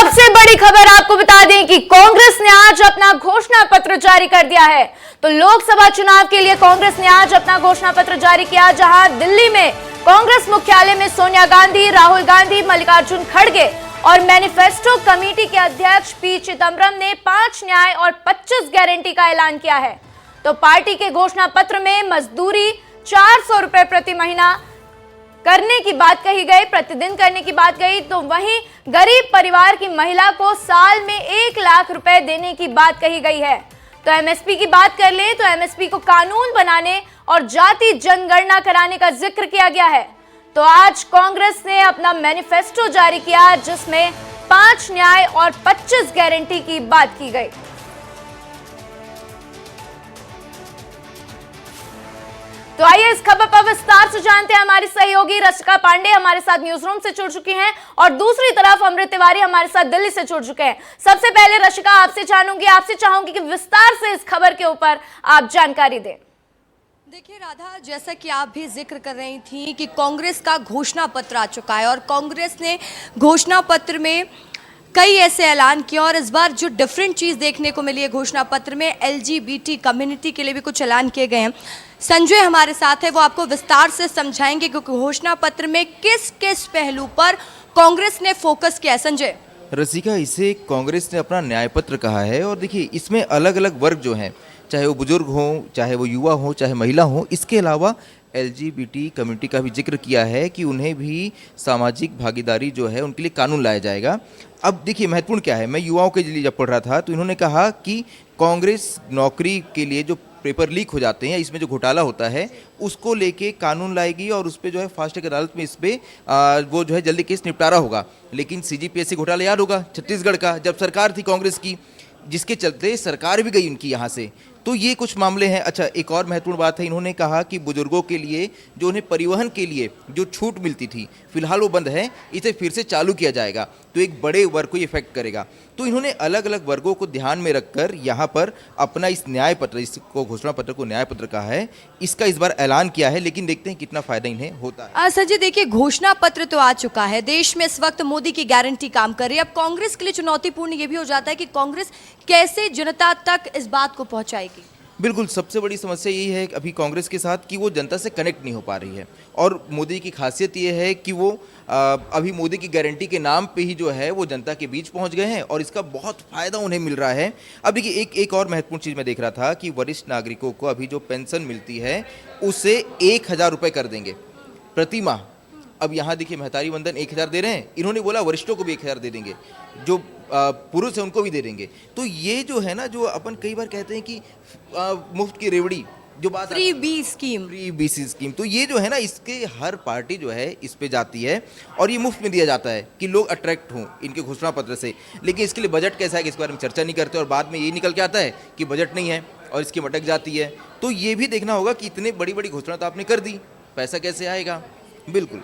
सबसे बड़ी खबर आपको बता दें कि कांग्रेस ने आज अपना घोषणा पत्र जारी कर दिया है। तो लोकसभा चुनाव के लिए कांग्रेस ने आज अपना घोषणा पत्र जारी किया, जहां दिल्ली में कांग्रेस मुख्यालय में सोनिया गांधी, राहुल गांधी, मल्लिकार्जुन खड़गे और मैनिफेस्टो कमेटी के अध्यक्ष पी चिदम्बरम ने 5 न्याय और 25 गारंटी का ऐलान किया है। तो पार्टी के घोषणा पत्र में मजदूरी 400 रुपए प्रति महीना करने की बात कही गई, प्रतिदिन करने की बात कही, तो वहीं गरीब परिवार की महिला को साल में 1 लाख रुपए देने की बात कही गई है। तो एमएसपी की बात कर ले तो एमएसपी को कानून बनाने और जाति जनगणना कराने का जिक्र किया गया है। तो आज कांग्रेस ने अपना मैनिफेस्टो जारी किया, जिसमें 5 न्याय और 25 गारंटी की बात की गई। तो आइए इस खबर पर विस्तार से जानते हैं। हमारी सहयोगी रशिका पांडे हमारे साथ न्यूज रूम से जुड़ चुकी हैं और दूसरी तरफ अमृत तिवारी हमारे साथ दिल्ली से जुड़ चुके हैं। सबसे पहले रशिका आपसे चाहूंगी कि विस्तार से इस खबर के ऊपर आप जानकारी दें। देखिए राधा, जैसा कि आप भी जिक्र कर रही थी कि कांग्रेस का घोषणा पत्र आ चुका है और कांग्रेस ने घोषणा पत्र में कई ऐसे ऐलान किए और इस बार जो डिफरेंट चीज़ देखने को मिली है घोषणा पत्र में, LGBT कम्युनिटी के लिए भी कुछ ऐलान किए गए हैं। संजय हमारे साथ है, वो आपको विस्तार से समझाएंगे कि घोषणा पत्र में किस किस पहलू पर कांग्रेस ने फोकस किया है। संजय। रसिका, इसे कांग्रेस ने अपना न्याय पत्र कहा है और देखिए इसमें अलग अलग वर्ग जो हैं, चाहे वो बुजुर्ग हों, चाहे वो युवा हों, चाहे महिला हों, इसके अलावा LGBT कम्युनिटी का भी जिक्र किया है कि उन्हें भी सामाजिक भागीदारी जो है उनके लिए कानून लाया जाएगा। अब देखिए महत्वपूर्ण क्या है, मैं युवाओं के लिए जब पढ़ रहा था तो इन्होंने कहा कि कांग्रेस नौकरी के लिए जो पेपर लीक हो जाते हैं, इसमें जो घोटाला होता है उसको लेके कानून लाएगी और उस पर जो है फास्ट ट्रैक अदालत में इस पर वो जो है जल्दी केस निपटारा होगा। लेकिन CGPSC घोटाला याद होगा छत्तीसगढ़ का, जब सरकार थी कांग्रेस की, जिसके चलते सरकार भी गई उनकी यहाँ से। तो ये कुछ मामले हैं। अच्छा, एक और महत्वपूर्ण बात है, इन्होंने कहा कि बुजुर्गों के लिए जो उन्हें परिवहन के लिए जो छूट मिलती थी, फिलहाल वो बंद है, इसे फिर से चालू किया जाएगा, तो एक बड़े वर्ग को इफेक्ट करेगा। तो इन्होंने अलग अलग वर्गों को ध्यान में रखकर यहाँ पर अपना इस न्याय पत्र, इसको घोषणा पत्र को न्याय पत्र कहा है, इसका इस बार ऐलान किया है। लेकिन देखते हैं कितना फायदा इन्हें होता है। संजय, देखिए घोषणा पत्र तो आ चुका है, देश में इस वक्त मोदी की गारंटी काम कर रही है। अब कांग्रेस के लिए चुनौतीपूर्ण ये भी हो जाता है कि कांग्रेस कैसे जनता तक इस बात को पहुंचाएगी। बिल्कुल, सबसे बड़ी समस्या यही है अभी कांग्रेस के साथ कि वो जनता से कनेक्ट नहीं हो पा रही है। और मोदी की खासियत ये है कि वो अभी मोदी की गारंटी के नाम पे ही जो है वो जनता के बीच पहुंच गए हैं और इसका बहुत फ़ायदा उन्हें मिल रहा है। अब देखिए एक और महत्वपूर्ण चीज़ मैं देख रहा था कि वरिष्ठ नागरिकों को अभी जो पेंशन मिलती है उसे 1,000 रुपये कर देंगे प्रति माह। अब यहाँ देखिए महतारी वंदन 1,000 दे रहे हैं, इन्होंने बोला वरिष्ठों को भी 1,000 दे देंगे, जो पुरुष है उनको भी दे देंगे। तो ये जो है ना, जो अपन कई बार कहते हैं कि मुफ्त की रेवड़ी, जो बात फ्री बी स्कीम, तो ये जो है ना, इसके हर पार्टी जो है इस पे जाती है और ये मुफ्त में दिया जाता है कि लोग अट्रैक्ट हों इनके घोषणा पत्र से। लेकिन इसके लिए बजट कैसा है कि इसके बारे में चर्चा नहीं करते और बाद में ये निकल के आता है कि बजट नहीं है और इसकी मटक जाती है। तो ये भी देखना होगा कि इतने बड़ी बड़ी घोषणा तो आपने कर दी, पैसा कैसे आएगा। बिल्कुल।